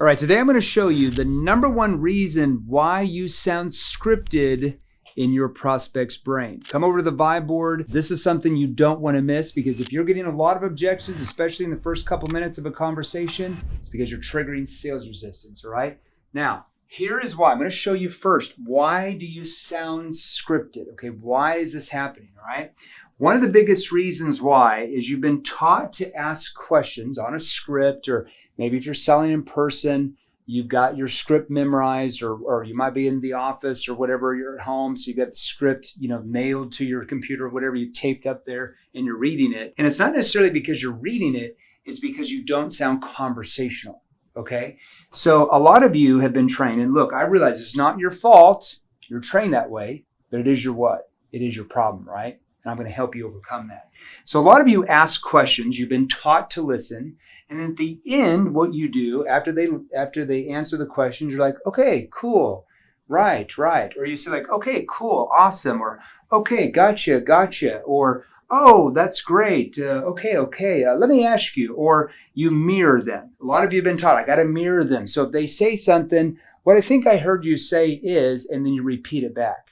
All right, today I'm going to show you the number one reason why you sound scripted in your prospect's brain. Come over to the vibe board. This is something you don't want to miss, because if you're getting a lot of objections, especially in the first couple minutes of a conversation, it's because you're triggering sales resistance, all right? Now, here is why. I'm going to show you first, why do you sound scripted? Okay, why is this happening, all right? One of the biggest reasons why is you've been taught to ask questions on a script, or maybe if you're selling in person, you've got your script memorized, or you might be in the office or whatever, you're at home, so you've got the script, nailed to your computer or whatever, you taped up there and you're reading it. And it's not necessarily because you're reading it, it's because you don't sound conversational, okay? So a lot of you have been trained, and look, I realize it's not your fault, you're trained that way, but it is your what? It is your problem, right? And I'm going to help you overcome that. So a lot of you ask questions, you've been taught to listen, and at the end, what you do after they answer the questions, you're like, okay, cool, right. Or you say like, okay, cool, awesome, or okay, gotcha, or oh, that's great, okay, let me ask you, or you mirror them. A lot of you have been taught, I got to mirror them. So if they say something, what I think I heard you say is, and then you repeat it back.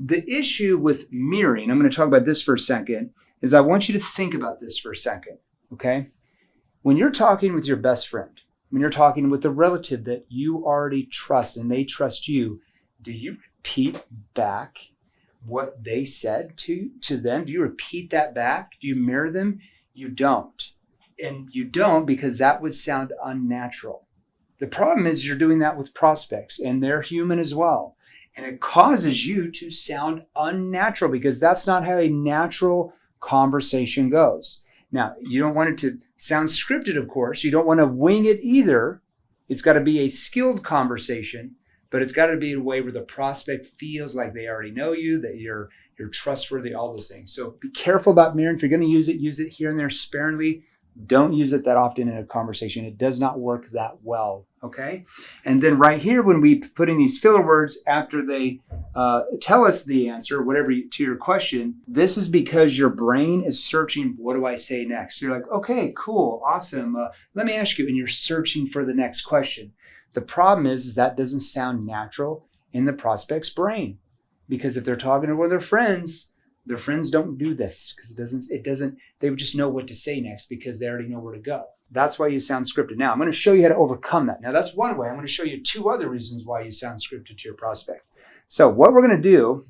The issue with mirroring, I'm going to talk about this for a second, is I want you to think about this for a second, okay? When you're talking with your best friend, when you're talking with a relative that you already trust and they trust you, do you repeat back what they said to them? Do you repeat that back? Do you mirror them? You don't. And you don't because that would sound unnatural. The problem is you're doing that with prospects, and they're human as well. And it causes you to sound unnatural because that's not how a natural conversation goes. Now, you don't want it to sound scripted, of course. You don't want to wing it either. It's got to be a skilled conversation, but it's got to be a way where the prospect feels like they already know you, that you're trustworthy, all those things. So be careful about mirroring. If you're going to use it here and there sparingly. Don't use it that often in a conversation. It does not work that well, okay? And then right here, when we put in these filler words after they tell us the answer, to your question, this is because your brain is searching, what do I say next? You're like, okay, cool, awesome. Let me ask you, and you're searching for the next question. The problem is that doesn't sound natural in the prospect's brain, because if they're talking to one of their friends don't do this because they would just know what to say next because they already know where to go. That's why you sound scripted. Now, I'm going to show you how to overcome that. Now, that's one way. I'm going to show you two other reasons why you sound scripted to your prospect. So what we're going to do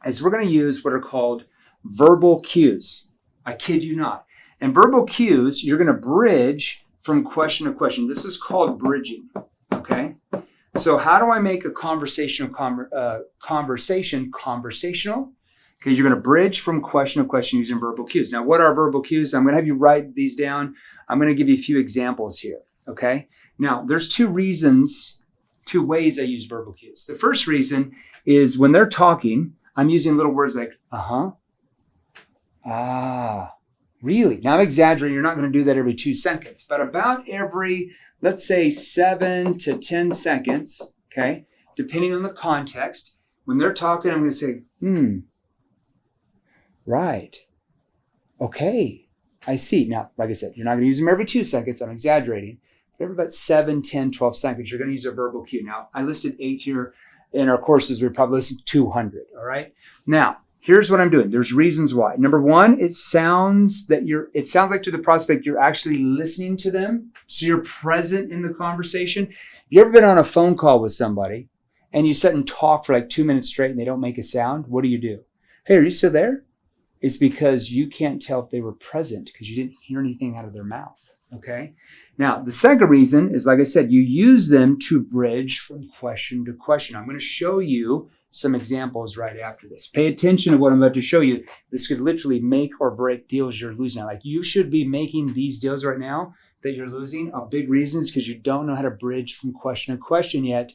is we're going to use what are called verbal cues. I kid you not. And verbal cues, you're going to bridge from question to question. This is called bridging, okay? So how do I make a conversation conversational? Okay, you're going to bridge from question to question using verbal cues. Now, what are verbal cues? I'm going to have you write these down. I'm going to give you a few examples here, okay? Now, there's two ways I use verbal cues. The first reason is when they're talking, I'm using little words like, really? Now, I'm exaggerating. You're not going to do that every 2 seconds, but about every, let's say, 7 to 10 seconds, okay, depending on the context, when they're talking, I'm going to say, right. Okay. I see. Now, like I said, you're not going to use them every 2 seconds. I'm exaggerating. But every about 7, 10, 12 seconds, you're going to use a verbal cue. Now, I listed 8 here. In our courses, we probably listed 200. All right. Now, here's what I'm doing. There's reasons why. Number one, it sounds like to the prospect you're actually listening to them. So you're present in the conversation. You ever been on a phone call with somebody and you sit and talk for like 2 minutes straight and they don't make a sound? What do? Hey, are you still there? It's because you can't tell if they were present because you didn't hear anything out of their mouth, okay? Now, the second reason is, like I said, you use them to bridge from question to question. I'm going to show you some examples right after this. Pay attention to what I'm about to show you. This could literally make or break deals you're losing. Like, you should be making these deals right now that you're losing. A big reason is because you don't know how to bridge from question to question yet,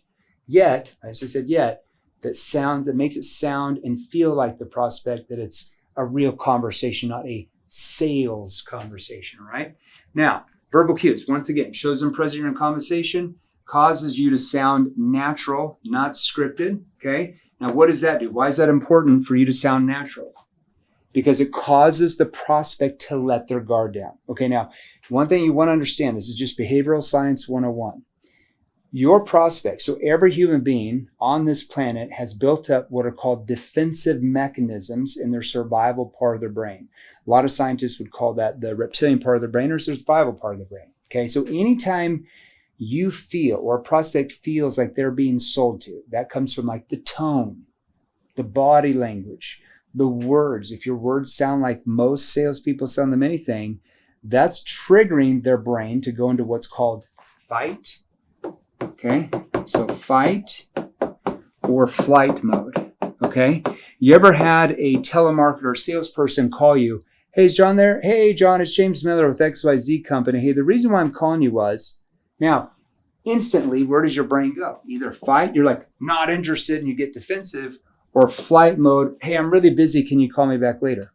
as I said, that makes it sound and feel like the prospect that it's a real conversation, not a sales conversation, right? Now, verbal cues, once again, shows them present in a conversation, causes you to sound natural, not scripted, okay? Now, what does that do? Why is that important for you to sound natural? Because it causes the prospect to let their guard down. Okay, now, one thing you want to understand, this is just behavioral science 101. Your prospect, so every human being on this planet has built up what are called defensive mechanisms in their survival part of their brain. A lot of scientists would call that the reptilian part of the brain or survival part of the brain. Okay, so anytime you feel or a prospect feels like they're being sold to, that comes from like the tone, the body language, the words. If your words sound like most salespeople sound them anything, that's triggering their brain to go into what's called fight. Okay, so fight or flight mode. Okay, you ever had a telemarketer or salesperson call you? Hey, is John there? Hey, John, it's James Miller with XYZ Company. Hey, the reason why I'm calling you was, now, instantly, where does your brain go? Either fight, you're like not interested and you get defensive, or flight mode. Hey, I'm really busy. Can you call me back later?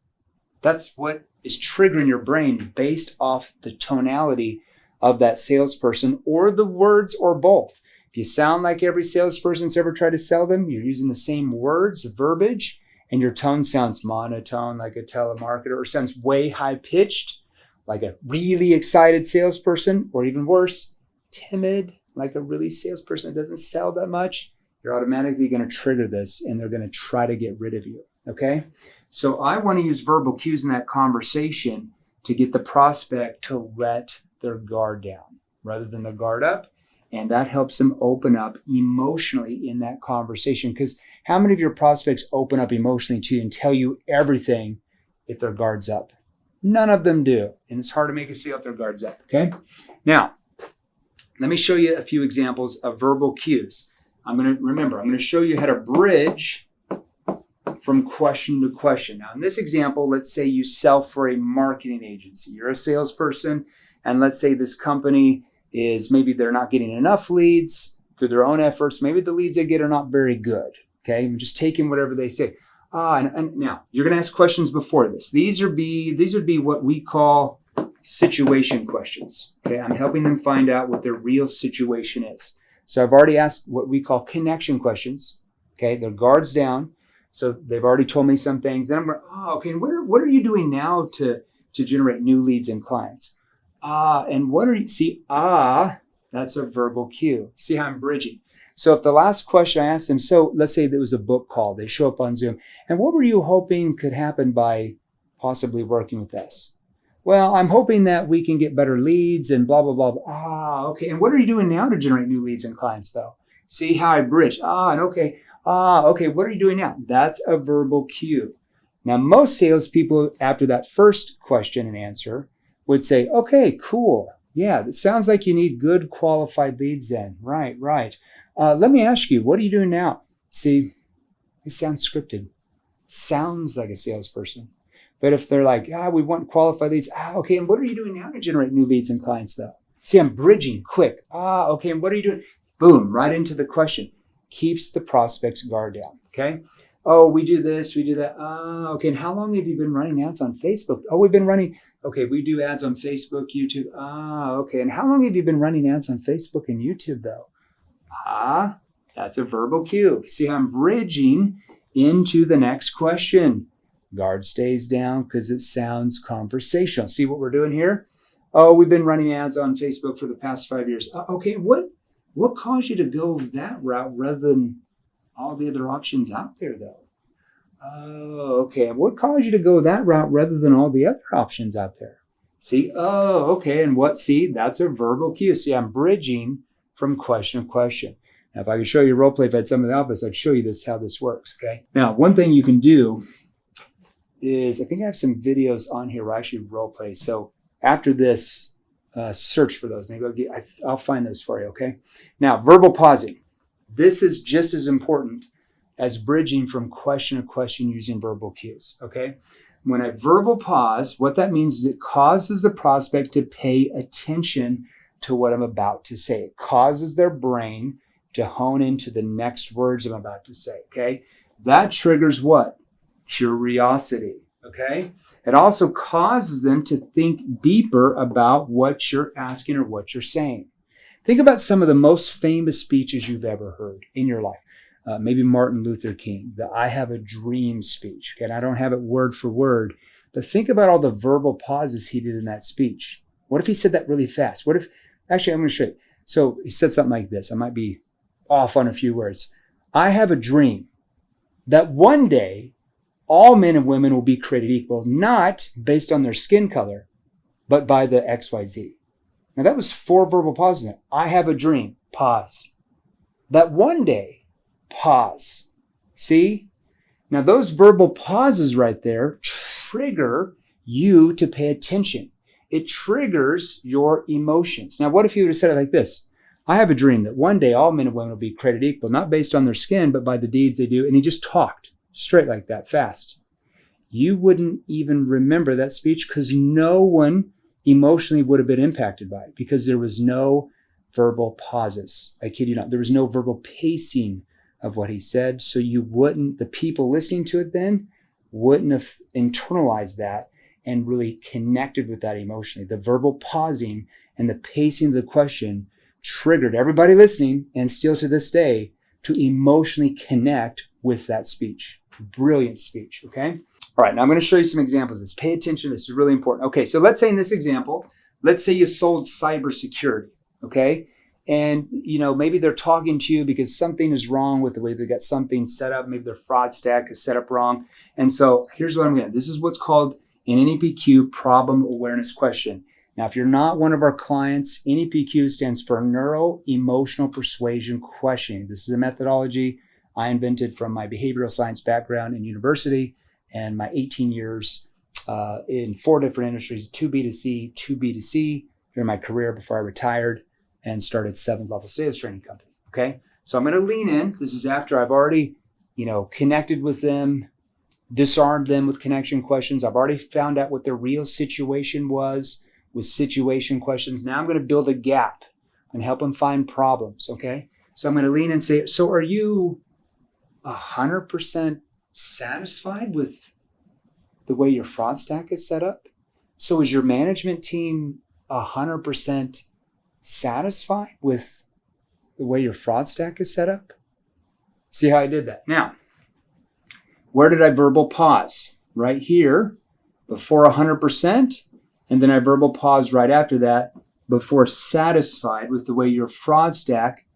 That's what is triggering your brain based off the tonality of that salesperson or the words or both. If you sound like every salesperson's ever tried to sell them, you're using the same words, verbiage, and your tone sounds monotone like a telemarketer, or sounds way high pitched like a really excited salesperson, or even worse, timid like a really salesperson that doesn't sell that much, you're automatically going to trigger this and they're going to try to get rid of you. Okay? So I want to use verbal cues in that conversation to get the prospect to let their guard down rather than their guard up. And that helps them open up emotionally in that conversation. Because how many of your prospects open up emotionally to you and tell you everything if their guard's up? None of them do. And it's hard to make a sale if their guard's up. Okay? Now, let me show you a few examples of verbal cues. I'm going to show you how to bridge from question to question. Now, in this example, let's say you sell for a marketing agency. You're a salesperson. And let's say this company is, maybe they're not getting enough leads through their own efforts. Maybe the leads they get are not very good. Okay, I'm just taking whatever they say. And now you're going to ask questions before this. These would be what we call situation questions. Okay, I'm helping them find out what their real situation is. So I've already asked what we call connection questions. Okay, their guard's down. So they've already told me some things. Then I'm going, okay, and what are you doing now to generate new leads and clients? And what are you, that's a verbal cue. See how I'm bridging. So if the last question I asked them, so let's say there was a book call, they show up on Zoom, and what were you hoping could happen by possibly working with us? Well, I'm hoping that we can get better leads and blah, blah, blah. Okay. And what are you doing now to generate new leads and clients though? See how I bridge. Okay. What are you doing now? That's a verbal cue. Now, most salespeople after that first question and answer would say, okay, cool. Yeah, it sounds like you need good qualified leads then. Right. Let me ask you, what are you doing now? See, it sounds scripted. Sounds like a salesperson. But if they're like, we want qualified leads. Okay, and what are you doing now to generate new leads and clients though? See, I'm bridging quick. Okay, and what are you doing? Boom, right into the question. Keeps the prospect's guard down, okay? Oh, we do this, we do that. Okay, and how long have you been running ads on Facebook? Oh, we've been running, okay, we do ads on Facebook, YouTube. Okay, and how long have you been running ads on Facebook and YouTube though? That's a verbal cue. See how I'm bridging into the next question. Guard stays down because it sounds conversational. See what we're doing here? Oh, we've been running ads on Facebook for the past 5 years. Okay, what caused you to go that route rather than all the other options out there though? Okay, and what caused you to go that route rather than all the other options out there? See, okay, and what? See, that's a verbal cue. See, I'm bridging from question to question. Now, if I could show you role play, if I had some of the office, I'd show you this, how this works, okay? Now, one thing you can do is, I think I have some videos on here where I actually role play. So after this, search for those. Maybe I'll find those for you, okay? Now, verbal pausing. This is just as important as bridging from question to question using verbal cues, okay? When I verbal pause, what that means is it causes the prospect to pay attention to what I'm about to say. It causes their brain to hone into the next words I'm about to say, okay? That triggers what? Curiosity, okay? It also causes them to think deeper about what you're asking or what you're saying. Think about some of the most famous speeches you've ever heard in your life. Maybe Martin Luther King, the I Have a Dream speech. Okay, and I don't have it word for word, but think about all the verbal pauses he did in that speech. What if he said that really fast? What if, actually, I'm going to show you. So he said something like this. I might be off on a few words. I have a dream that one day all men and women will be created equal, not based on their skin color, but by the XYZ. Now that was 4 verbal pauses. I have a dream, pause. That one day, pause. See? Now those verbal pauses right there trigger you to pay attention. It triggers your emotions. Now what if you would have said it like this? I have a dream that one day all men and women will be created equal, not based on their skin, but by the deeds they do. And he just talked straight like that, fast. You wouldn't even remember that speech because no one emotionally would have been impacted by it because there was no verbal pauses. I kid you not. There was no verbal pacing of what he said. So the people listening to it then wouldn't have internalized that and really connected with that emotionally. The verbal pausing and the pacing of the question triggered everybody listening, and still to this day, to emotionally connect with that speech. Brilliant speech, okay? All right, now I'm going to show you some examples of this. Pay attention, this is really important. Okay, so let's say in this example, let's say you sold cybersecurity, okay? And, maybe they're talking to you because something is wrong with the way they got something set up. Maybe their fraud stack is set up wrong. And so here's what I'm going to, this is what's called an NEPQ problem awareness question. Now, if you're not one of our clients, NEPQ stands for Neuro Emotional Persuasion Questioning. This is a methodology I invented from my behavioral science background in university and my 18 years in 4 different industries, 2 B2C, 2 B2C, during my career before I retired and started 7th level sales training company. Okay. So I'm going to lean in. This is after I've already, connected with them, disarmed them with connection questions. I've already found out what their real situation was with situation questions. Now I'm going to build a gap and help them find problems. Okay. So I'm going to lean in and say, so are you 100% satisfied with the way your fraud stack is set up? So is your management team 100% satisfied with the way your fraud stack is set up? See how I did that? Now, where did I verbal pause? Right here, before 100%, and then I verbal pause right after that, before satisfied with the way your fraud stack,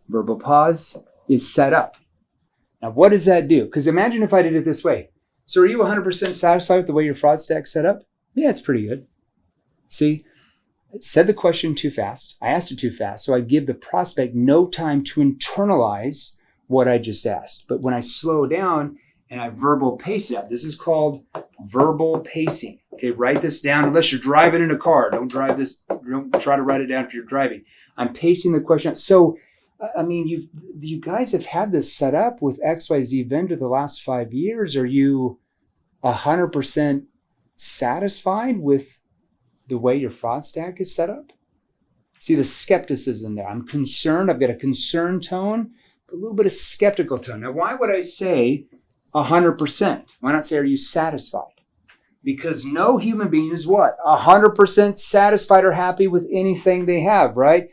verbal pause, is set up. Now, what does that do? Because imagine if I did it this way. So are you 100% satisfied with the way your fraud stack's set up? Yeah, it's pretty good. See, I said the question too fast. I asked it too fast. So I give the prospect no time to internalize what I just asked. But when I slow down and I verbal pace it out, this is called verbal pacing. Okay, write this down unless you're driving in a car. Don't try to write it down if you're driving. I'm pacing the question out. So I mean, you guys have had this set up with XYZ vendor the last 5 years. Are you 100% satisfied with the way your fraud stack is set up? See the skepticism there. I'm concerned. I've got a concerned tone, but a little bit of skeptical tone. Now, why would I say 100%? Why not say, are you satisfied? Because no human being is what? 100% satisfied or happy with anything they have, right?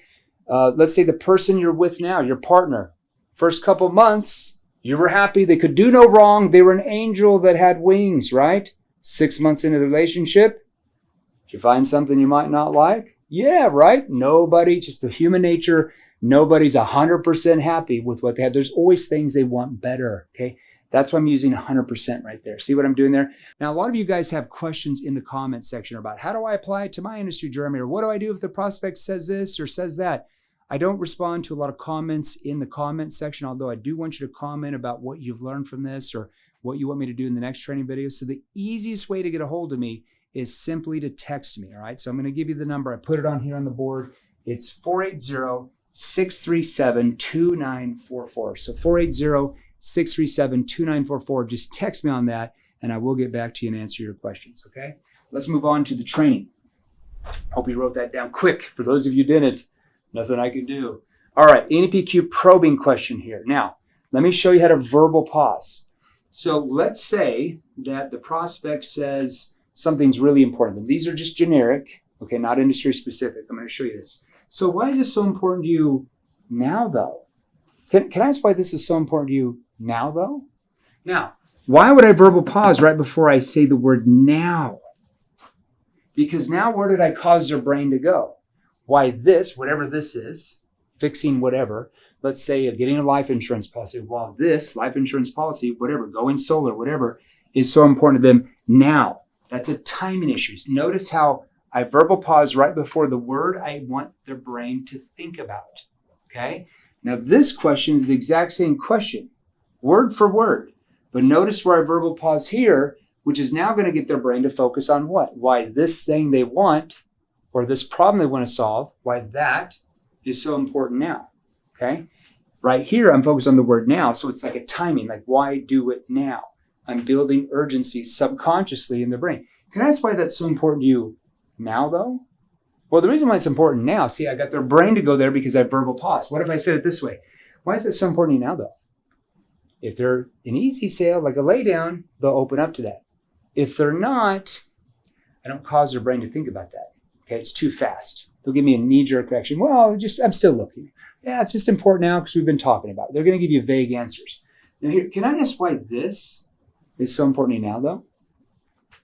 Let's say the person you're with now, your partner, first couple months, you were happy. They could do no wrong. They were an angel that had wings, right? 6 months into the relationship, did you find something you might not like? Yeah, right? Nobody, just the human nature, nobody's 100% happy with what they have. There's always things they want better, okay? That's why I'm using 100% right there. See what I'm doing there? Now, a lot of you guys have questions in the comment section about how do I apply it to my industry, Jeremy? Or what do I do if the prospect says this or says that? I don't respond to a lot of comments in the comment section, although I do want you to comment about what you've learned from this or what you want me to do in the next training video. So the easiest way to get a hold of me is simply to text me, all right? So I'm going to give you the number. I put it on here on the board. It's 480-637-2944. So 480-637-2944. Just text me on that, and I will get back to you and answer your questions, okay? Let's move on to the training. Hope you wrote that down quick. For those of you who didn't, nothing I can do. All right, NEPQ probing question here. Now, let me show you how to verbal pause. So let's say that the prospect says something's really important. These are just generic, okay, not industry specific. I'm going to show you this. So why is this so important to you now, though? Can I ask why this is so important to you now, though? Now, why would I verbal pause right before I say the word now? Because now where did I cause their brain to go? why this, whatever this is, fixing whatever, let's say getting a life insurance policy, while this life insurance policy, whatever, going solar, whatever, is so important to them now. That's a timing issue. Notice how I verbal pause right before the word I want their brain to think about, okay? Now this question is the exact same question, word for word, but notice where I verbal pause here, which is now going to get their brain to focus on what? Why this thing they want, or this problem they want to solve, why that is so important now, okay? Right here, I'm focused on the word now, so it's like a timing, like why do it now? I'm building urgency subconsciously in the brain. Can I ask why that's so important to you now, though? Well, the reason why it's important now, see, I got their brain to go there because I verbal pause. What if I said it this way? Why is it so important to you now, though? If they're an easy sale, like a lay down, they'll open up to that. If they're not, I don't cause their brain to think about that. Okay, it's too fast. They'll give me a knee-jerk reaction. Well, I'm still looking. Yeah, it's just important now because we've been talking about it. They're going to give you vague answers. Now here, can I ask why this is so important to you now, though?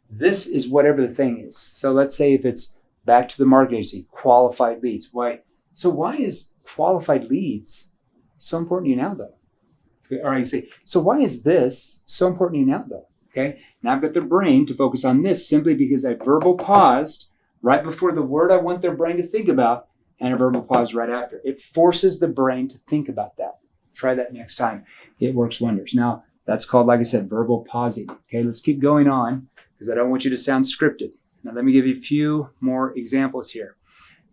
This is whatever the thing is. So let's say if it's back to the marketing agency, qualified leads. Why? So why is qualified leads so important to you now, though? Okay, or I can say, so why is this so important to you now, though? Okay, now I've got their brain to focus on this simply because I verbal paused right before the word I want their brain to think about, and a verbal pause right after. It forces the brain to think about that. Try that next time. It works wonders. Now, that's called, like I said, verbal pausing. Okay, let's keep going on because I don't want you to sound scripted. Now, let me give you a few more examples here.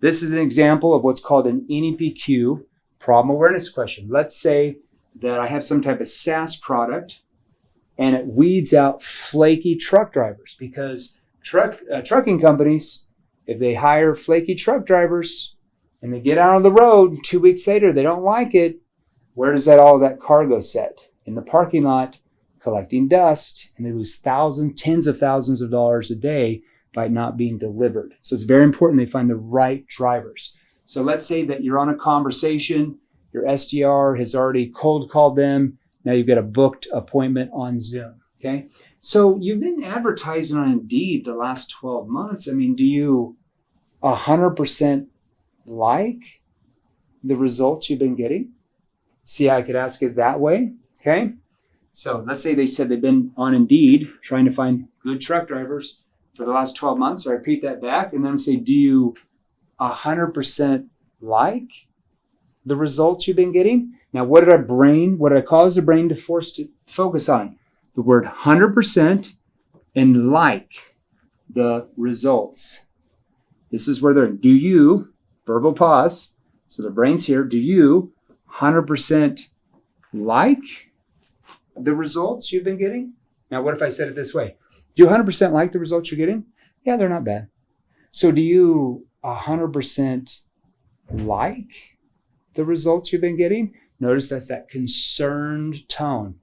This is an example of what's called an NEPQ problem awareness question. Let's say that I have some type of SaaS product and it weeds out flaky truck drivers because trucking companies, if they hire flaky truck drivers and they get out on the road 2 weeks later, they don't like it, where does all that cargo set? In the parking lot, collecting dust, and they lose tens of thousands of dollars a day by not being delivered. So it's very important they find the right drivers. So let's say that you're on a conversation, your SDR has already cold called them, now you've got a booked appointment on Zoom, okay? So you've been advertising on Indeed the last 12 months. I mean, do you 100% like the results you've been getting? See how I could ask it that way, okay? So let's say they said they've been on Indeed trying to find good truck drivers for the last 12 months. So I repeat that back and then say, do you 100% like the results you've been getting? Now, what did I cause the brain to force to focus on? The word 100% and like the results. This is where do you, verbal pause, so the brain's here, do you 100% like the results you've been getting? Now, what if I said it this way? Do you 100% like the results you're getting? Yeah, they're not bad. So do you 100% like the results you've been getting? Notice that's that concerned tone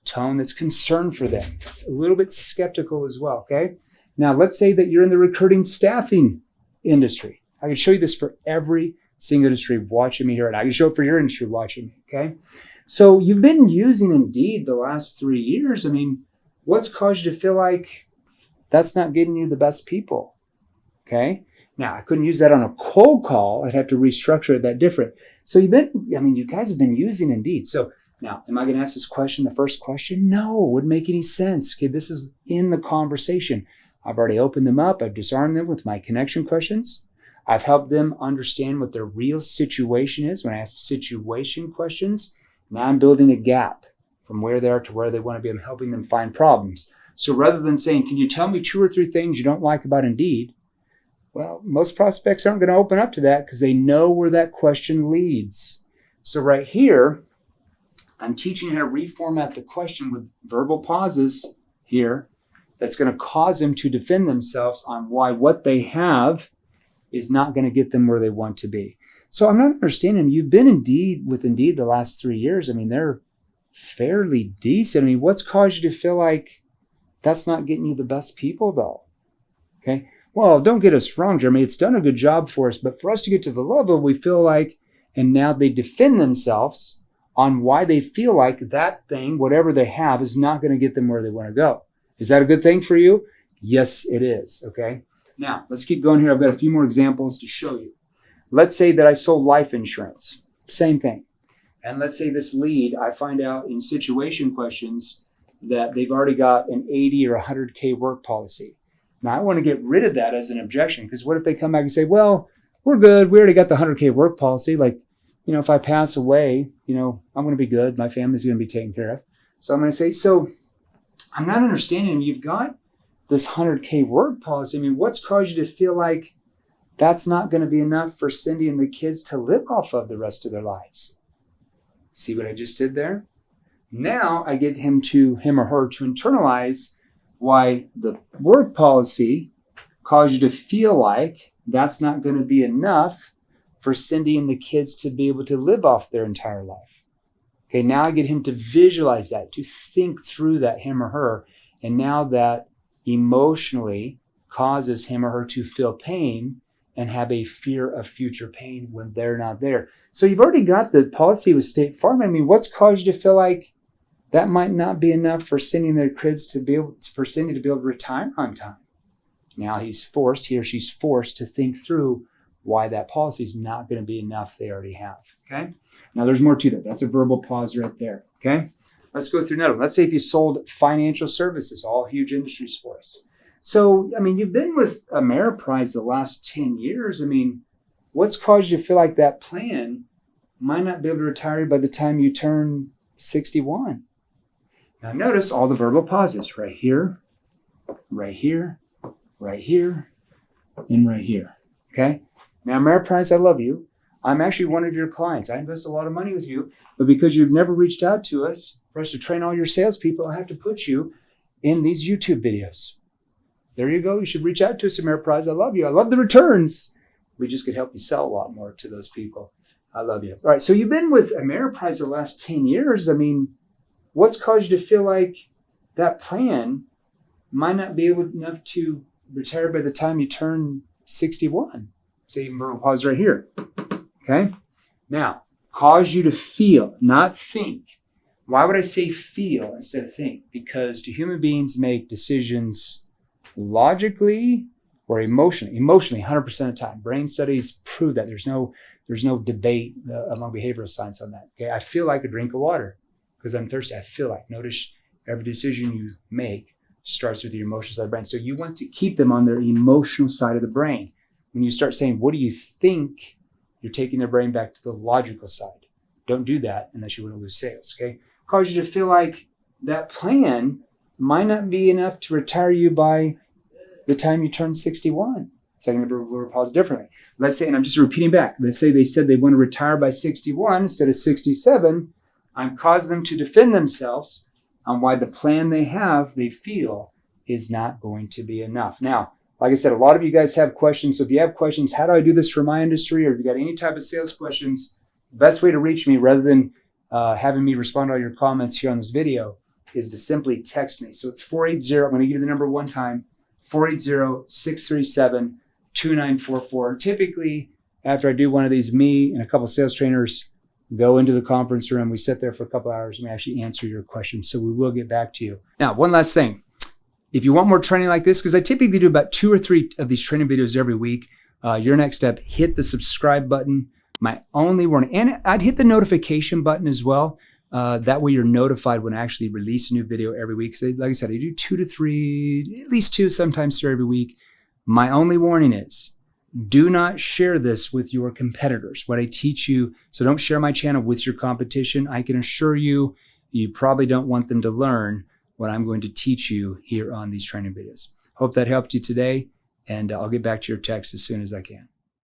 that's concerned for them. It's a little bit skeptical as well, okay? Now, let's say that you're in the recruiting staffing industry. I can show you this for every single industry watching me here, and I can show it for your industry watching me, okay? So you've been using Indeed the last 3 years. I mean, what's caused you to feel like that's not getting you the best people, okay? Now, I couldn't use that on a cold call. I'd have to restructure it that different. So you guys have been using Indeed. So now, am I going to ask this question, the first question? No, it wouldn't make any sense. Okay, this is in the conversation. I've already opened them up. I've disarmed them with my connection questions. I've helped them understand what their real situation is when I ask situation questions. Now I'm building a gap from where they are to where they want to be. I'm helping them find problems. So rather than saying, can you tell me 2 or 3 things you don't like about Indeed? Well, most prospects aren't going to open up to that because they know where that question leads. So right here, I'm teaching how to reformat the question with verbal pauses here that's going to cause them to defend themselves on why what they have is not going to get them where they want to be. So I'm not understanding. You've been with Indeed the last 3 years. I mean, they're fairly decent. I mean, what's caused you to feel like that's not getting you the best people, though? Okay. Well, don't get us wrong, Jeremy. It's done a good job for us, but for us to get to the level we feel like, and now they defend themselves on why they feel like that thing, whatever they have, is not going to get them where they want to go. Is that a good thing for you? Yes, it is. Okay. Now, let's keep going here. I've got a few more examples to show you. let's say that I sold life insurance. Same thing. And let's say this lead, I find out in situation questions that they've already got an 80 or 100K work policy. Now I want to get rid of that as an objection, because what if they come back and say, well, we're good. We already got the 100K work policy. Like, if I pass away, I'm going to be good. My family's going to be taken care of. So I'm going to say, so I'm not understanding. You've got this 100K work policy. I mean, what's caused you to feel like that's not going to be enough for Cindy and the kids to live off of the rest of their lives? See what I just did there? Now I get him or her to internalize why the work policy caused you to feel like that's not going to be enough for Cindy and the kids to be able to live off their entire life. Okay, now I get him to visualize that, to think through that, him or her. And now that emotionally causes him or her to feel pain and have a fear of future pain when they're not there. So you've already got the policy with State Farm. I mean, what's caused you to feel like that might not be enough for Cindy and their kids for Cindy to be able to retire on time? Now he or she's forced to think through why that policy is not going to be enough they already have. Okay. Now there's more to that. That's a verbal pause right there. Okay. Let's go through another one. Let's say if you sold financial services, all huge industries for us. So, I mean, you've been with Ameriprise the last 10 years. I mean, what's caused you to feel like that plan might not be able to retire by the time you turn 61? Now notice all the verbal pauses right here, right here, right here, and right here. Okay? Now, Ameriprise, I love you. I'm actually one of your clients. I invest a lot of money with you, but because you've never reached out to us for us to train all your salespeople, I have to put you in these YouTube videos. There you go. You should reach out to us, Ameriprise. I love you. I love the returns. We just could help you sell a lot more to those people. I love you. All right. So you've been with Ameriprise the last 10 years. I mean, what's caused you to feel like that plan might not be able enough to retire by the time you turn 61? So you can pause right here. Okay. Now, cause you to feel, not think. Why would I say feel instead of think? Because do human beings make decisions logically or emotionally? Emotionally, 100% of the time. Brain studies prove that. There's no debate among behavioral science on that. Okay. I feel like a drink of water because I'm thirsty. I feel like. Notice every decision you make starts with your emotional side of the brain. So you want to keep them on their emotional side of the brain. When you start saying, what do you think? You're taking their brain back to the logical side. Don't do that unless you want to lose sales, okay? Cause you to feel like that plan might not be enough to retire you by the time you turn 61. So I'm going to pause differently. Let's say, and I'm just repeating back, let's say they said they want to retire by 61 instead of 67. I'm causing them to defend themselves on why the plan they have, they feel, is not going to be enough. Now, like I said, a lot of you guys have questions. So if you have questions, how do I do this for my industry? Or if you got any type of sales questions, the best way to reach me rather than having me respond to all your comments here on this video is to simply text me. So it's 480, I'm going to give you the number one time, 480-637-2944. Typically, after I do one of these, me and a couple of sales trainers go into the conference room. We sit there for a couple hours and we actually answer your questions. So we will get back to you. Now, one last thing. If you want more training like this, because I typically do about 2 or 3 of these training videos every week, your next step, hit the subscribe button. My only warning, and I'd hit the notification button as well. That way you're notified when I actually release a new video every week. So like I said, I do 2 to 3, at least 2, sometimes 3 every week. My only warning is, do not share this with your competitors. What I teach you, so don't share my channel with your competition. I can assure you, you probably don't want them to learn what I'm going to teach you here on these training videos. Hope that helped you today, and I'll get back to your text as soon as I can.